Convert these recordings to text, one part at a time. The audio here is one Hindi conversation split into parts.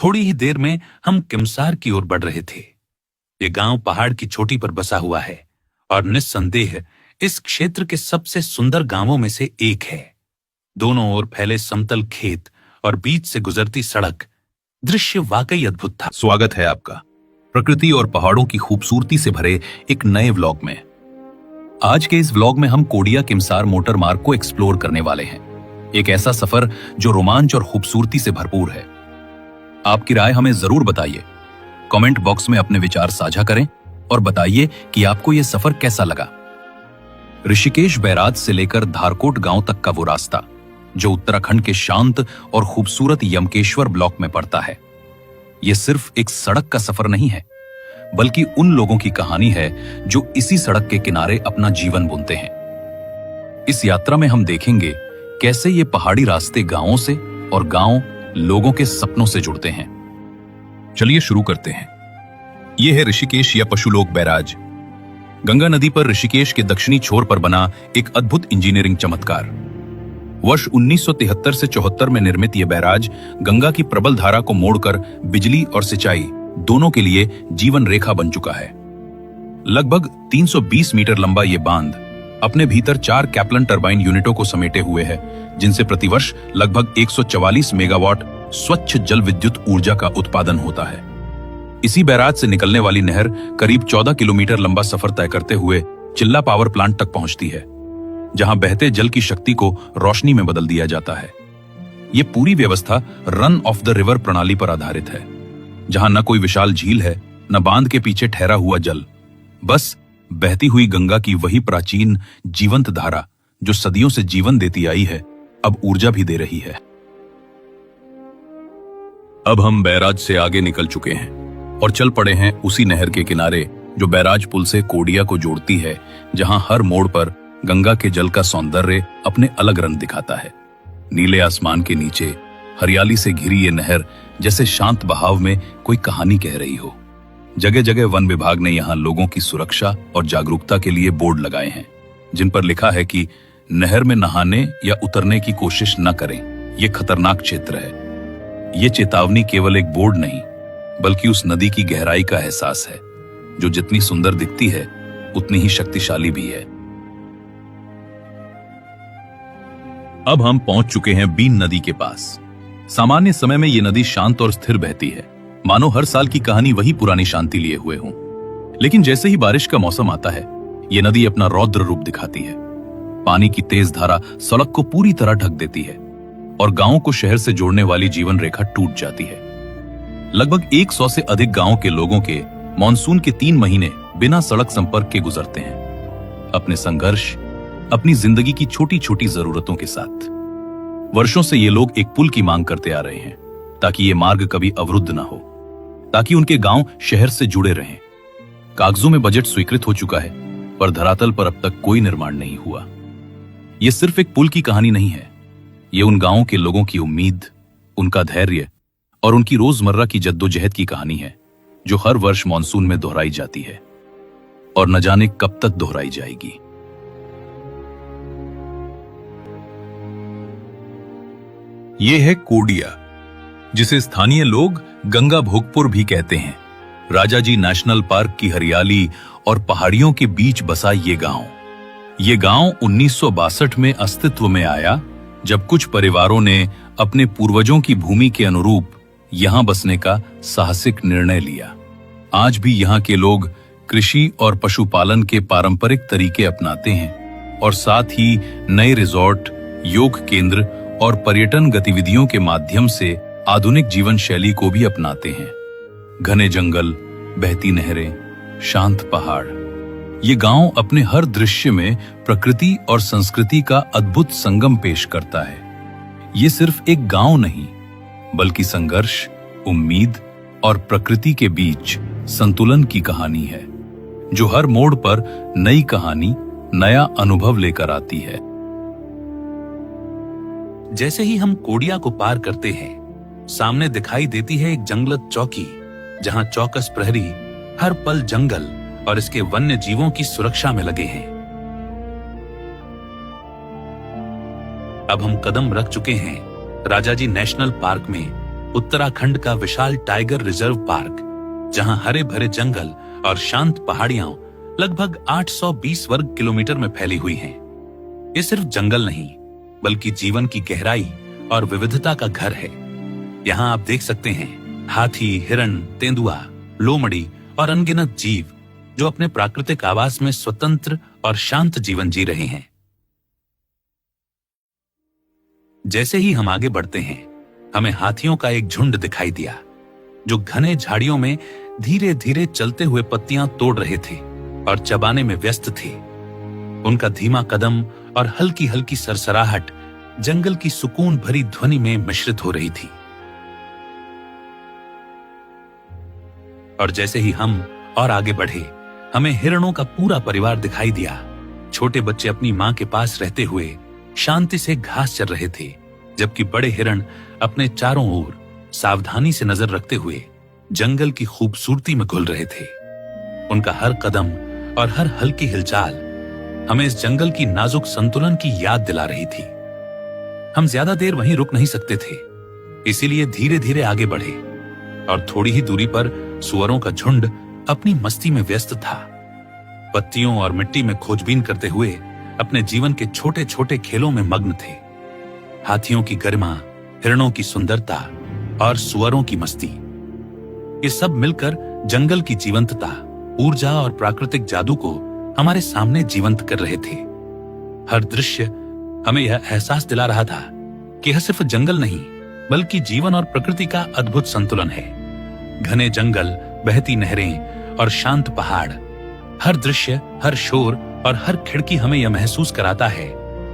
थोड़ी ही देर में हम किमसार की ओर बढ़ रहे थे। ये गांव पहाड़ की चोटी पर बसा हुआ है और निस्संदेह इस क्षेत्र के सबसे सुंदर गांवों में से एक है। दोनों ओर फैले समतल खेत और बीच से गुजरती सड़क, दृश्य वाकई अद्भुत था। स्वागत है आपका प्रकृति और पहाड़ों की खूबसूरती से भरे एक नए व्लॉग में। आज के इस व्लॉग में हम कोडिया किमसार मोटर मार्ग को एक्सप्लोर करने वाले हैं। एक ऐसा सफर जो रोमांच और खूबसूरती से भरपूर है। आपकी राय हमें जरूर बताइए। कमेंट बॉक्स में अपने विचार साझा करें और बताइए कि आपको यह सफर कैसा लगा। ऋषिकेश बैराज से लेकर धारकोट गांव तक का वो रास्ता जो उत्तराखंड के शांत और खूबसूरत यमकेश्वर ब्लॉक में पड़ता है, यह सिर्फ एक सड़क का सफर नहीं है, बल्कि उन लोगों की कहानी है जो इसी सड़क के किनारे अपना जीवन बुनते हैं। इस यात्रा में हम देखेंगे कैसे ये पहाड़ी रास्ते गांवों से और गांव लोगों के सपनों से जुड़ते हैं। चलिए शुरू करते हैं। यह है ऋषिकेश या पशुलोक बैराज, गंगा नदी पर ऋषिकेश के दक्षिणी छोर पर बना एक अद्भुत इंजीनियरिंग चमत्कार। वर्ष 1973 से 74 में निर्मित यह बैराज गंगा की प्रबल धारा को मोड़कर बिजली और सिंचाई दोनों के लिए जीवन रेखा बन चुका है। लगभग 320 मीटर लंबा यह बांध अपने भीतर 4 कैप्लन टरबाइन यूनिटों को समेटे हुए है, जिनसे प्रतिवर्ष लगभग 144 मेगावाट स्वच्छ जल विद्युत ऊर्जा का उत्पादन होता है। इसी बैराज से निकलने वाली नहर करीब 14 किलोमीटर लंबा सफर तय करते हुए चिल्ला पावर प्लांट तक पहुंचती है, जहां बहते जल की शक्ति को रोशनी में बदल दिया जाता है। यह पूरी व्यवस्था रन ऑफ द रिवर प्रणाली पर आधारित है, जहां न कोई विशाल झील है, न बांध के पीछे ठहरा हुआ जल, बस बहती हुई गंगा की वही प्राचीन जीवंत धारा जो सदियों से जीवन देती आई है, अब ऊर्जा भी दे रही है। अब हम बैराज से आगे निकल चुके हैं और चल पड़े हैं उसी नहर के किनारे जो बैराज पुल से कोडिया को जोड़ती है, जहां हर मोड़ पर गंगा के जल का सौंदर्य अपने अलग रंग दिखाता है। नीले आसमान के नीचे हरियाली से घिरी ये नहर जैसे शांत बहाव में कोई कहानी कह रही हो। जगह जगह वन विभाग ने यहाँ लोगों की सुरक्षा और जागरूकता के लिए बोर्ड लगाए हैं, जिन पर लिखा है कि नहर में नहाने या उतरने की कोशिश न करें, ये खतरनाक क्षेत्र है। ये चेतावनी केवल एक बोर्ड नहीं, बल्कि उस नदी की गहराई का एहसास है, जो जितनी सुंदर दिखती है उतनी ही शक्तिशाली भी है। अब हम पहुंच चुके हैं बीन नदी के पास। सामान्य समय में यह नदी शांत और स्थिर बहती है, मानो हर साल की कहानी वही पुरानी शांति लिए हुए हों। लेकिन जैसे ही बारिश का मौसम आता है, यह नदी अपना रौद्र रूप दिखाती है। पानी की तेज धारा सड़क को पूरी तरह ढक देती है और गांवों को शहर से जोड़ने वाली जीवन रेखा टूट जाती है। लगभग 100 से अधिक गांवों के लोगों के मॉनसून के 3 महीने बिना सड़क संपर्क के गुजरते हैं, अपने संघर्ष, अपनी जिंदगी की छोटी छोटी जरूरतों के साथ। वर्षों से ये लोग एक पुल की मांग करते आ रहे हैं, ताकि ये मार्ग कभी अवरुद्ध ना हो, ताकि उनके गांव शहर से जुड़े रहें। कागजों में बजट स्वीकृत हो चुका है, पर धरातल पर अब तक कोई निर्माण नहीं हुआ। यह सिर्फ एक पुल की कहानी नहीं है, ये उन गांवों के लोगों की उम्मीद, उनका धैर्य और उनकी रोजमर्रा की जद्दोजहद की कहानी है, जो हर वर्ष मॉनसून में दोहराई जाती है और न जाने कब तक दोहराई जाएगी। यह है कोडिया, जिसे स्थानीय लोग गंगा भोगपुर भी कहते हैं। राजाजी नेशनल पार्क की हरियाली और पहाड़ियों के बीच बसा ये गांव 1962 में अस्तित्व में आया, जब कुछ परिवारों ने अपने पूर्वजों की भूमि के अनुरूप यहां बसने का साहसिक निर्णय लिया। आज भी यहां के लोग कृषि और पशुपालन के पारंपरिक तरीके अपनाते हैं और साथ ही नए रिजॉर्ट, योग केंद्र और पर्यटन गतिविधियों के माध्यम से आधुनिक जीवन शैली को भी अपनाते हैं। घने जंगल, बहती नहरें, शांत पहाड़, ये गांव अपने हर दृश्य में प्रकृति और संस्कृति का अद्भुत संगम पेश करता है। ये सिर्फ एक गांव नहीं, बल्कि संघर्ष, उम्मीद और प्रकृति के बीच संतुलन की कहानी है, जो हर मोड़ पर नई कहानी, नया अनुभव लेकर आती है। जैसे ही हम कोडिया को पार करते हैं, सामने दिखाई देती है एक जंगलत चौकी, जहां चौकस प्रहरी हर पल जंगल और इसके वन्य जीवों की सुरक्षा में लगे हैं। अब हम कदम रख चुके हैं राजाजी नेशनल पार्क में, उत्तराखंड का विशाल टाइगर रिजर्व पार्क, जहां हरे भरे जंगल और शांत पहाड़ियां लगभग 820 वर्ग किलोमीटर में फैली हुई हैं। ये सिर्फ जंगल नहीं, बल्कि जीवन की गहराई और विविधता का घर है। यहाँ आप देख सकते हैं हाथी, हिरण, तेंदुआ, लोमड़ी और अनगिनत जीव जो अपने प्राकृतिक आवास में स्वतंत्र और शांत जीवन जी रहे हैं। जैसे ही हम आगे बढ़ते हैं, हमें हाथियों का एक झुंड दिखाई दिया जो घने झाड़ियों में धीरे धीरे चलते हुए पत्तियां तोड़ रहे थे और चबाने में व्यस्त थे। उनका धीमा कदम और हल्की हल्की सरसराहट जंगल की सुकून भरी ध्वनि में मिश्रित हो रही थी। और जैसे ही हम और आगे बढ़े, हमें हिरणों का पूरा परिवार दिखाई दिया। छोटे बच्चे अपनी मां के पास रहते हुए शांति से घास चर रहे थे, जबकि बड़े हिरण अपने चारों ओर सावधानी से नजर रखते हुए जंगल की खूबसूरती में घुल रहे थे। उनका हर कदम और हर हल्की हिलचाल हमें इस जंगल की नाजुक संतुलन की याद दिला रही थी। हम ज्यादा देर वहीं रुक नहीं सकते थे, इसीलिए धीरे धीरे आगे बढ़े और थोड़ी ही दूरी पर सुअरों का झुंड अपनी मस्ती में व्यस्त था। पत्तियों और मिट्टी में खोजबीन करते हुए अपने जीवन के छोटे छोटे खेलों में मग्न थे। हाथियों की गरिमा, हिरणों की सुंदरता और सुअरों की मस्ती, ये सब मिलकर जंगल की जीवंतता, ऊर्जा और प्राकृतिक जादू को हमारे सामने जीवंत कर रहे थे। हर दृश्य हमें यह एहसास दिला रहा था कि यह सिर्फ जंगल नहीं, बल्कि जीवन और प्रकृति का अद्भुत संतुलन है। घने जंगल, बहती नहरें और शांत पहाड़, हर दृश्य, हर शोर और हर खिड़की हमें यह महसूस कराता है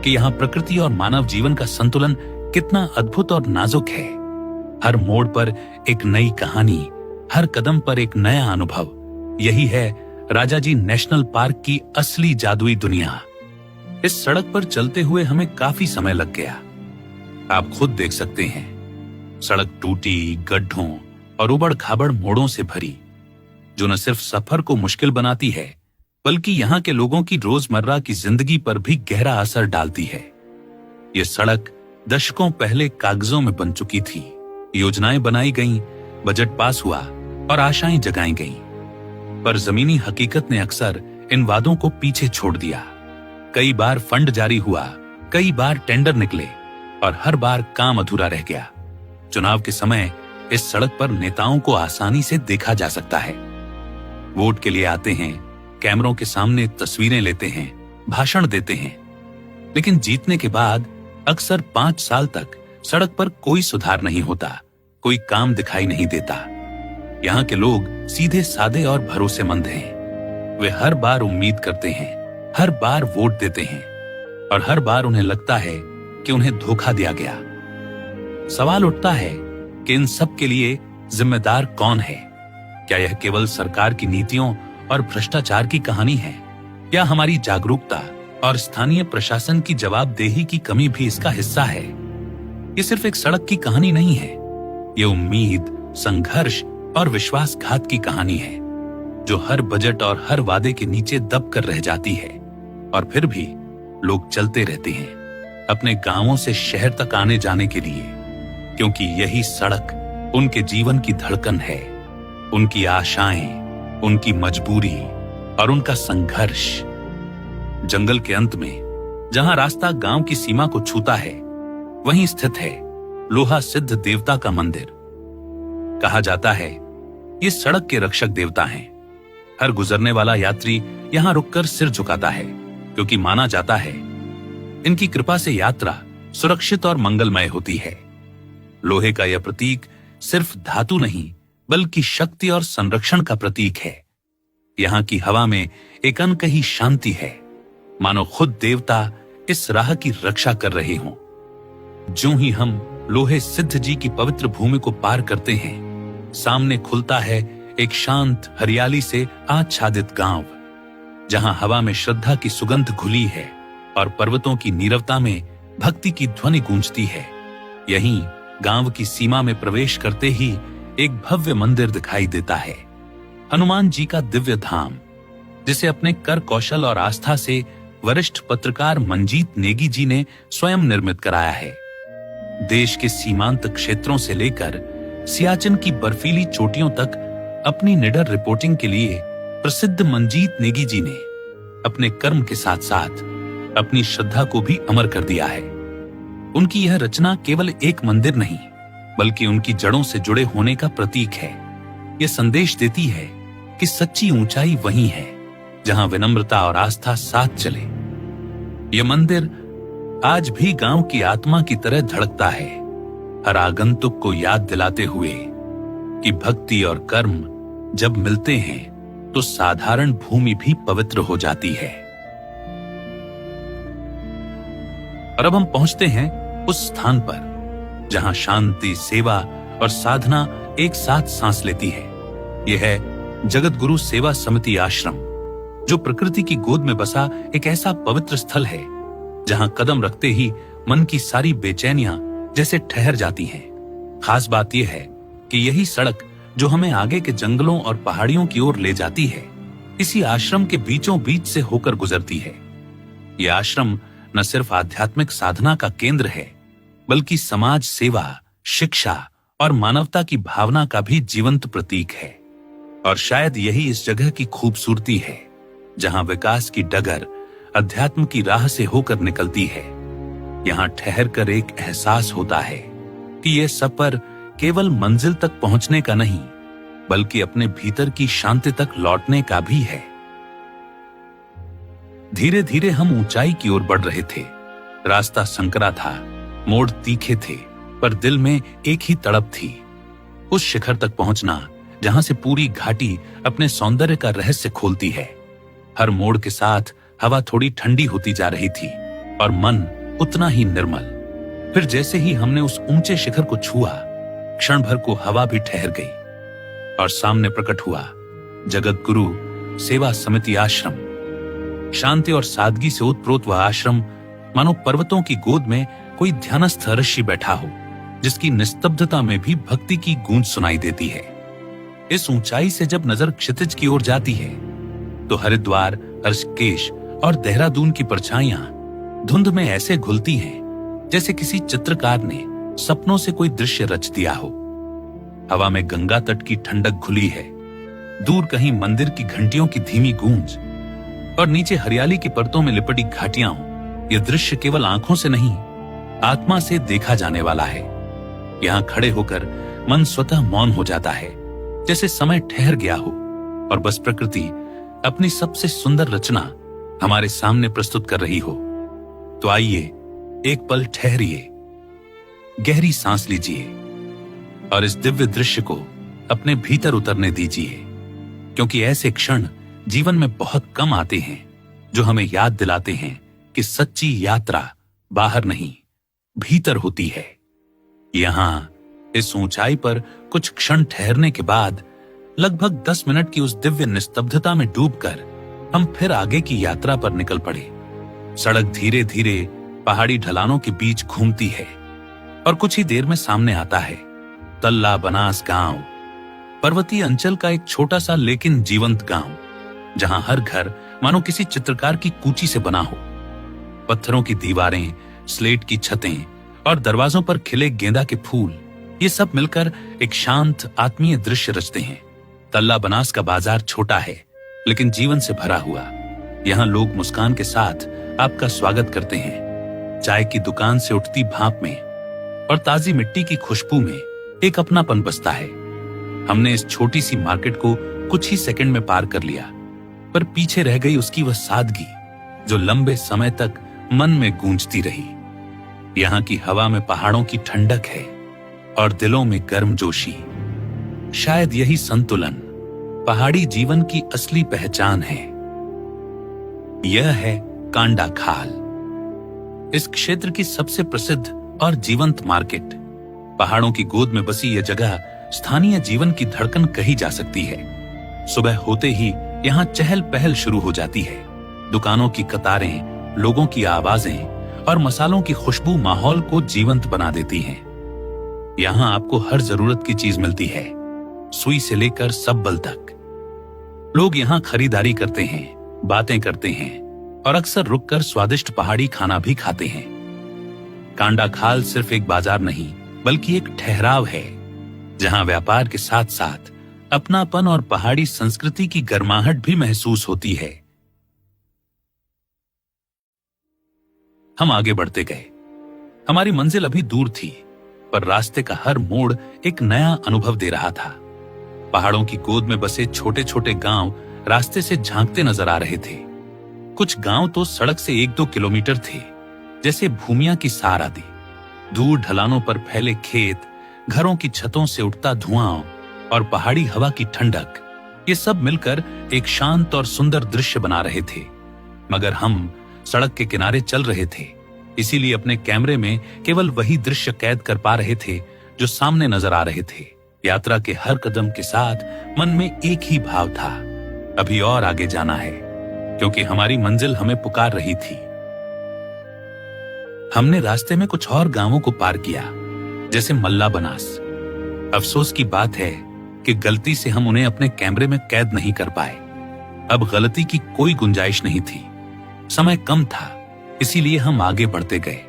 कि यहाँ प्रकृति और मानव जीवन का संतुलन कितना अद्भुत और नाजुक है। हर मोड़ पर एक नई कहानी, हर कदम पर एक नया अनुभव। यही है राजाजी नेशनल पार्क की असली जादुई दुनिया। इस सड़क पर चलते हुए हमें काफी समय लग गया। आप खुद देख सकते हैं, सड़क टूटी, गड्ढों और उबड़ खाबड़ मोड़ों से भरी, जो न सिर्फ सफर को मुश्किल बनाती है, बल्कि यहाँ के लोगों की रोजमर्रा की जिंदगी पर भी गहरा असर डालती है। ये सड़क दशकों पहले कागजों में बन चुकी थी। योजनाएं बनाई गईं, बजट पास हुआ और आशाएं जगाई गईं, पर जमीनी हकीकत ने अक्सर इन वादों को पीछे छोड़ दिया। कई बार फंड जारी हुआ, कई बार टेंडर निकले और हर बार काम अधूरा रह गया। चुनाव के समय इस सड़क पर नेताओं को आसानी से देखा जा सकता है। वोट के लिए आते हैं, कैमरों के सामने तस्वीरें लेते हैं, भाषण देते हैं, लेकिन जीतने के बाद अक्सर 5 साल तक सड़क पर कोई सुधार नहीं होता, कोई काम दिखाई नहीं देता। यहाँ के लोग सीधे सादे और भरोसेमंद हैं। वे हर बार उम्मीद करते हैं, हर बार वोट देते हैं और हर बार उन्हें लगता है कि उन्हें धोखा दिया गया। सवाल उठता है कि इन सब के लिए जिम्मेदार कौन है? क्या यह केवल सरकार की नीतियों और भ्रष्टाचार की कहानी है, या हमारी जागरूकता और स्थानीय प्रशासन की जवाबदेही की कमी भी इसका हिस्सा है? ये सिर्फ एक सड़क की कहानी नहीं है, ये उम्मीद, संघर्ष और विश्वासघात की कहानी है, जो हर बजट और हर वादे के नीचे दब कर रह जाती है। और फिर भी लोग चलते रहते हैं अपने गांवों से शहर तक आने जाने के लिए, क्योंकि यही सड़क उनके जीवन की धड़कन है, उनकी आशाएं, उनकी मजबूरी और उनका संघर्ष। जंगल के अंत में जहां रास्ता गांव की सीमा को छूता है, वहीं स्थित है लोहा सिद्ध देवता का मंदिर। कहा जाता है ये सड़क के रक्षक देवता हैं। हर गुजरने वाला यात्री यहां रुककर सिर झुकाता है, क्योंकि माना जाता है इनकी कृपा से यात्रा सुरक्षित और मंगलमय होती है। लोहे का यह प्रतीक सिर्फ धातु नहीं, बल्कि शक्ति और संरक्षण का प्रतीक है। यहाँ की हवा में एक अनकही शांति है, मानो खुद देवता इस राह की रक्षा कर रहे हों। ज्यों ही हम लोहे सिद्ध जी की पवित्र भूमि को पार करते हैं, सामने खुलता है एक शांत, हरियाली से आच्छादित गांव, जहां हवा में श्रद्धा की सुगंध घुली है और पर्वतों की नीरवता में भक्ति की ध्वनि गूंजती है। यहीं गांव की सीमा में प्रवेश करते ही एक भव्य मंदिर दिखाई देता है, हनुमान जी का दिव्य धाम, जिसे अपने कर कौशल और आस्था से वरिष्ठ पत्रकार मंजीत नेगी जी ने स्वयं निर्मित कराया है। देश के सीमांत क्षेत्रों से लेकर सियाचिन की बर्फीली चोटियों तक अपनी निडर रिपोर्टिंग के लिए प्रसिद्ध मंजीत नेगी जी ने अपने कर्म के साथ साथ अपनी श्रद्धा को भी अमर कर दिया है। उनकी यह रचना केवल एक मंदिर नहीं बल्कि उनकी जड़ों से जुड़े होने का प्रतीक है। यह संदेश देती है कि सच्ची ऊंचाई वही है जहां विनम्रता और आस्था साथ चले। यह मंदिर आज भी गांव की आत्मा की तरह धड़कता है, हर आगंतुक को याद दिलाते हुए कि भक्ति और कर्म जब मिलते हैं तो साधारण भूमि भी पवित्र हो जाती है। और अब हम पहुंचते हैं उस स्थान पर जहां शांति, सेवा और साधना एक साथ सांस लेती है। यह है जगत गुरु सेवा समिति आश्रम, जो प्रकृति की गोद में बसा एक ऐसा पवित्र स्थल है जहां कदम रखते ही मन की सारी बेचैनियां जैसे ठहर जाती हैं। खास बात यह है कि यही सड़क जो हमें आगे के जंगलों और पहाड़ियों की ओर ले जाती है, इसी आश्रम के बीचों बीच से होकर गुजरती है। यह आश्रम न सिर्फ आध्यात्मिक साधना का केंद्र है बल्कि समाज सेवा, शिक्षा और मानवता की भावना का भी जीवंत प्रतीक है। और शायद यही इस जगह की खूबसूरती है जहां विकास की डगर अध्यात्म की राह से होकर निकलती है। यहां ठहर कर एक एहसास होता है कि यह सफर केवल मंजिल तक पहुंचने का नहीं बल्कि अपने भीतर की शांति तक लौटने का भी है। धीरे धीरे हम ऊंचाई की ओर बढ़ रहे थे। रास्ता संकरा था, मोड़ तीखे थे, पर दिल में एक ही तड़प थी, उस शिखर तक पहुंचना जहां से पूरी घाटी अपने सौंदर्य का रहस्य खोलती है। हर मोड़ के साथ हवा थोड़ी ठंडी होती जा रही थी और मन उतना ही निर्मल। फिर जैसे ही हमने उस ऊंचे शिखर को छुआ, क्षण भर को हवा भी ठहर गई और सामने प्रकट हुआ जगत गुरु सेवा समिति आश्रम। शांति और सादगी से ओतप्रोत वह आश्रम मानो पर्वतों की गोद में कोई ध्यानस्थ ऋषि बैठा हो, जिसकी निस्तब्धता में भी भक्ति की गूंज सुनाई देती है। इस ऊंचाई से जब नजर क्षितिज की ओर जाती है तो हरिद्वार, ऋषिकेश और देहरादून की परछाइयां धुंध में ऐसे घुलती हैं जैसे किसी चित्रकार ने सपनों से कोई दृश्य रच दिया हो। हवा में गंगा तट की ठंडक घुली है, दूर कहीं मंदिर की घंटियों की धीमी गूंज और नीचे हरियाली की परतों में लिपटी घाटियां हो। यह दृश्य केवल आंखों से नहीं, आत्मा से देखा जाने वाला है। यहां खड़े होकर मन स्वतः मौन हो जाता है, जैसे समय ठहर गया हो और बस प्रकृति अपनी सबसे सुंदर रचना हमारे सामने प्रस्तुत कर रही हो। तो आइए एक पल ठहरिए, गहरी सांस लीजिए और इस दिव्य दृश्य को अपने भीतर उतरने दीजिए, क्योंकि ऐसे क्षण जीवन में बहुत कम आते हैं जो हमें याद दिलाते हैं कि सच्ची यात्रा बाहर नहीं, भीतर होती है। यहां इस ऊंचाई पर कुछ क्षण ठहरने के बाद लगभग 10 मिनट की उस दिव्य निस्तब्धता में डूबकर हम फिर आगे की यात्रा पर निकल पड़े। सड़क धीरे धीरे पहाड़ी ढलानों के बीच घूमती है और कुछ ही देर में सामने आता है तल्ला बनास गांव, पर्वतीय अंचल का एक छोटा सा लेकिन जीवंत गांव, जहां हर घर मानो किसी चित्रकार की कूची से बना हो। पत्थरों की दीवारें, स्लेट की छतें और दरवाजों पर खिले गेंदा के फूल, ये सब मिलकर एक शांत आत्मीय दृश्य रचते हैं। तल्ला बनास का बाजार छोटा है लेकिन जीवन से भरा हुआ। यहाँ लोग मुस्कान के साथ आपका स्वागत करते हैं। चाय की दुकान से उठती भाप में और ताजी मिट्टी की खुशबू में एक अपनापन बसता है। हमने इस छोटी सी मार्केट को कुछ ही सेकंड में पार कर लिया, पर पीछे रह गई उसकी वह सादगी जो लंबे समय तक मन में गूंजती रही। यहाँ की हवा में पहाड़ों की ठंडक है और दिलों में गर्मजोशी। शायद यही संतुलन पहाड़ी जीवन की असली पहचान है। यह है कांडा खाल, इस क्षेत्र की सबसे प्रसिद्ध और जीवंत मार्केट। पहाड़ों की गोद में बसी यह जगह स्थानीय जीवन की धड़कन कही जा सकती है। सुबह होते ही यहाँ चहल पहल शुरू हो जाती है। दुकानों की कतारें, लोगों की आवाजें और मसालों की खुशबू माहौल को जीवंत बना देती हैं। यहाँ आपको हर जरूरत की चीज मिलती है, सुई से लेकर सब्बल तक। लोग यहाँ खरीदारी करते हैं, बातें करते हैं और अक्सर रुककर स्वादिष्ट पहाड़ी खाना भी खाते हैं। कांडा खाल सिर्फ एक बाजार नहीं बल्कि एक ठहराव है। जहां व्यापार के साथ साथ अपनापन और पहाड़ी संस्कृति की गर्माहट भी महसूस होती है। हम आगे बढ़ते गए। हमारी मंजिल अभी दूर थी, पर रास्ते का हर मोड़ एक नया अनुभव दे रहा था। पहाड़ों की गोद में बसे छोटे छोटे गांव रास्ते से झांकते नजर आ रहे थे। कुछ गांव तो सड़क से 1-2 किलोमीटर थे, जैसे भूमियां की सार आदि। दूर ढलानों पर फैले खेत, घरों की छतों से उठता धुआं और पहाड़ी हवा की ठंडक, ये सब मिलकर एक शांत और सुंदर दृश्य बना रहे थे। मगर हम सड़क के किनारे चल रहे थे, इसीलिए अपने कैमरे में केवल वही दृश्य कैद कर पा रहे थे जो सामने नजर आ रहे थे। यात्रा के हर कदम के साथ मन में एक ही भाव था, अभी और आगे जाना है, क्योंकि हमारी मंजिल हमें पुकार रही थी। हमने रास्ते में कुछ और गांवों को पार किया, जैसे मल्ला बनास। अफसोस की बात है कि गलती से हम उन्हें अपने कैमरे में कैद नहीं कर पाए। अब गलती की कोई गुंजाइश नहीं थी, समय कम था, इसीलिए हम आगे बढ़ते गए,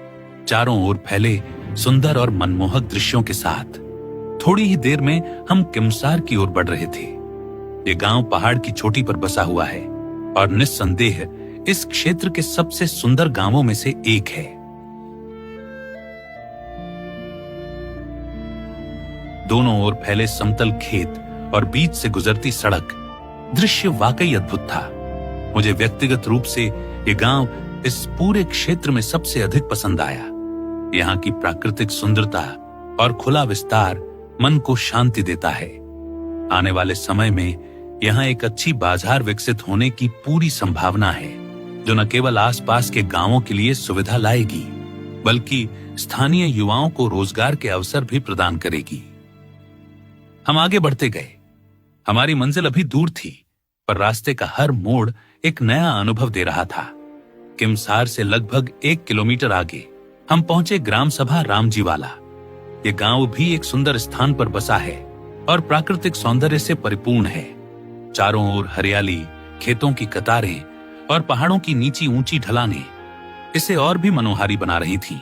चारों ओर फैले सुंदर और मनमोहक दृश्यों के साथ। थोड़ी ही देर में हम किमसार की ओर बढ़ रहे थे। ये गांव पहाड़ की चोटी पर बसा हुआ है और निस्संदेह इस क्षेत्र के सबसे सुंदर गांवों में से एक है। दोनों ओर फैले समतल खेत और बीच से गुजरती सड़क, दृश्य वाकई अद्भुत था। मुझे व्यक्तिगत रूप से ये गांव इस पूरे क्षेत्र में सबसे अधिक पसंद आया। यहाँ की प्राकृतिक सुंदरता और खुला विस्तार मन को शांति देता है। आने वाले समय में यहाँ एक अच्छी बाजार विकसित होने की पूरी संभावना है, जो न केवल आसपास के गांवों के लिए सुविधा लाएगी, बल्कि स्थानीय युवाओं को रोजगार के अवसर भी प्रदान करेगी। हम आगे बढ़ते गए। हमारी मंजिल अभी दूर थी, पर रास्ते का हर मोड़ एक नया अनुभव दे रहा था। किमसार से लगभग 1 किलोमीटर आगे हम पहुंचे ग्राम सभा रामजीवाला। ये गांव भी एक सुंदर स्थान पर बसा है और प्राकृतिक सौंदर्य से परिपूर्ण है। चारों ओर हरियाली, खेतों की कतारें और पहाड़ों की नीची ऊंची ढलानें इसे और भी मनोहारी बना रही थीं।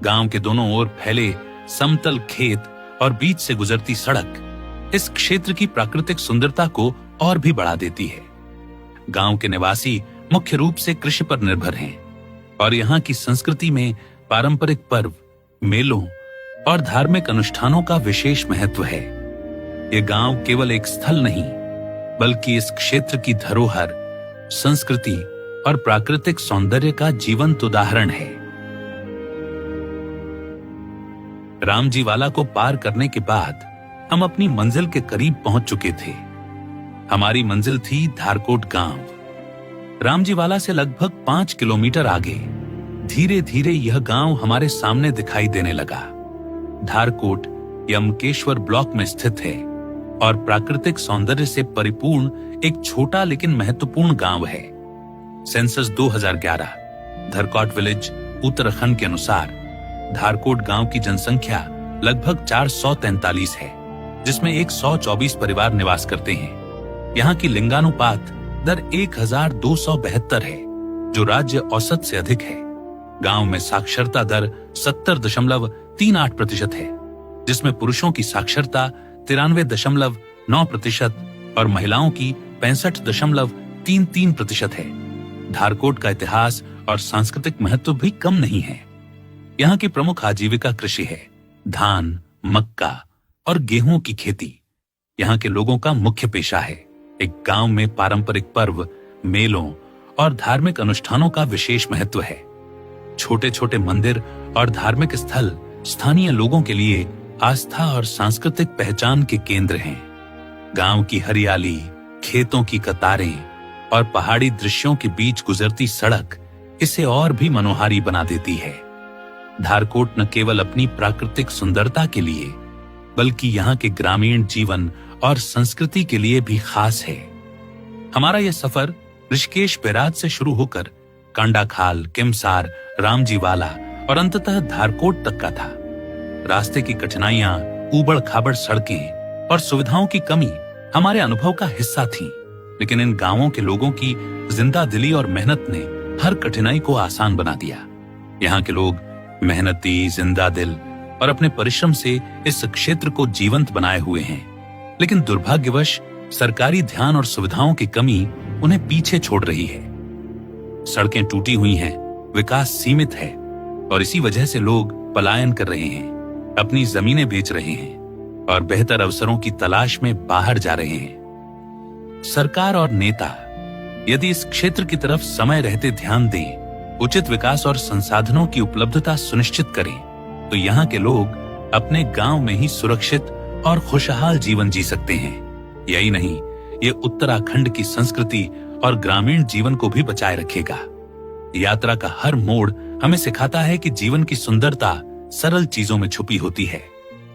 गांव के दोनों ओर फैले समतल खेत और बीच से गुजरती सड़क इस क्षेत्र की प्राकृतिक सुंदरता को और भी बढ़ा देती है। गांव के निवासी मुख्य रूप से कृषि पर निर्भर हैं और यहाँ की संस्कृति में पारंपरिक पर्व, मेलों और धार्मिक अनुष्ठानों का विशेष महत्व है। ये गांव केवल एक स्थल नहीं, बल्कि इस क्षेत्र की धरोहर, संस्कृति और प्राकृतिक सौंदर्य का जीवंत उदाहरण है। रामजीवाला को पार करने के बाद हम अपनी मंजिल के करीब पहुंच चुके थे। हमारी मंजिल थी धारकोट गांव। रामजीवाला से लगभग 5 किलोमीटर आगे धीरे धीरे यह गांव हमारे सामने दिखाई देने लगा। धारकोट यमकेश्वर ब्लॉक में स्थित है और प्राकृतिक सौंदर्य से परिपूर्ण एक छोटा लेकिन महत्वपूर्ण गांव है। सेंसस 2011 धरकोट विलेज उत्तराखंड के अनुसार धारकोट गांव की जनसंख्या लगभग 443 है, जिसमें 124 परिवार निवास करते हैं। यहाँ की लिंगानुपात दर 1272 है, जो राज्य औसत से अधिक है। गांव में साक्षरता दर 70.38% है, जिसमें पुरुषों की साक्षरता 93.9% और महिलाओं की 65.33% है। धारकोट का इतिहास और सांस्कृतिक महत्व भी कम नहीं है। यहाँ की प्रमुख आजीविका कृषि है। धान, मक्का और गेहूं की खेती यहाँ के लोगों का मुख्य पेशा है। एक गांव में पारंपरिक पर्व, मेलों और धार्मिक अनुष्ठानों का विशेष महत्व है। छोटे छोटे मंदिर और धार्मिक स्थल स्थानीय लोगों के लिए आस्था और सांस्कृतिक पहचान के केंद्र हैं। गांव की हरियाली, खेतों की कतारें और पहाड़ी दृश्यों के बीच गुजरती सड़क इसे और भी मनोहारी बना देती है। धारकोट न केवल अपनी प्राकृतिक सुंदरता के लिए, बल्कि यहाँ के ग्रामीण जीवन और संस्कृति के लिए भी खास है। हमारा यह सफर ऋषिकेश बैराज से शुरू होकर कांडाखाल, किमसार, रामजीवाला और अंततः धारकोट तक का था। रास्ते की कठिनाइयां, ऊबड़ खाबड़ सड़कें और सुविधाओं की कमी हमारे अनुभव का हिस्सा थी, लेकिन इन गांवों के लोगों की जिंदा दिली और मेहनत ने हर कठिनाई को आसान बना दिया। यहाँ के लोग मेहनती, जिंदा दिल और अपने परिश्रम से इस क्षेत्र को जीवंत बनाए हुए हैं। लेकिन दुर्भाग्यवश सरकारी ध्यान और सुविधाओं की कमी उन्हें पीछे छोड़ रही है। सड़कें टूटी हुई हैं, विकास सीमित है और इसी वजह से लोग पलायन कर रहे हैं, अपनी जमीनें बेच रहे हैं और बेहतर अवसरों की तलाश में बाहर जा रहे हैं। सरकार और नेता यदि इस क्षेत्र की तरफ समय रहते ध्यान दें, उचित विकास और संसाधनों की उपलब्धता सुनिश्चित करें, तो यहाँ के लोग अपने गांव में ही सुरक्षित और खुशहाल जीवन जी सकते हैं। यही नहीं, ये उत्तराखंड की संस्कृति और ग्रामीण जीवन को भी बचाए रखेगा। यात्रा का हर मोड़ हमें सिखाता है कि जीवन की सुंदरता सरल चीजों में छुपी होती है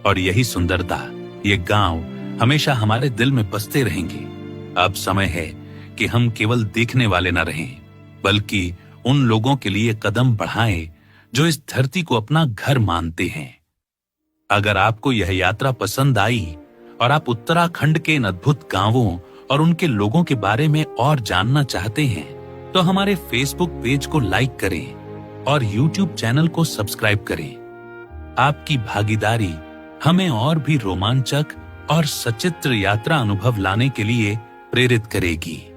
और यही सुंदरता, ये गांव हमेशा हमारे दिल में बसते रहेंगे। अब समय है कि हम केवल देखने वाले न रहें, बल्कि उन लोगों के लिए कदम बढ़ाएं जो इस धरती को अपना घर मानते हैं। अगर आपको यह यात्रा पसंद आई और आप उत्तराखंड के इन अद्भुत गांवों और उनके लोगों के बारे में और जानना चाहते हैं, तो हमारे फेसबुक पेज को लाइक करें और यूट्यूब चैनल को सब्सक्राइब करें। आपकी भागीदारी हमें और भी रोमांचक और सचित्र यात्रा अनुभव लाने के लिए प्रेरित करेगी।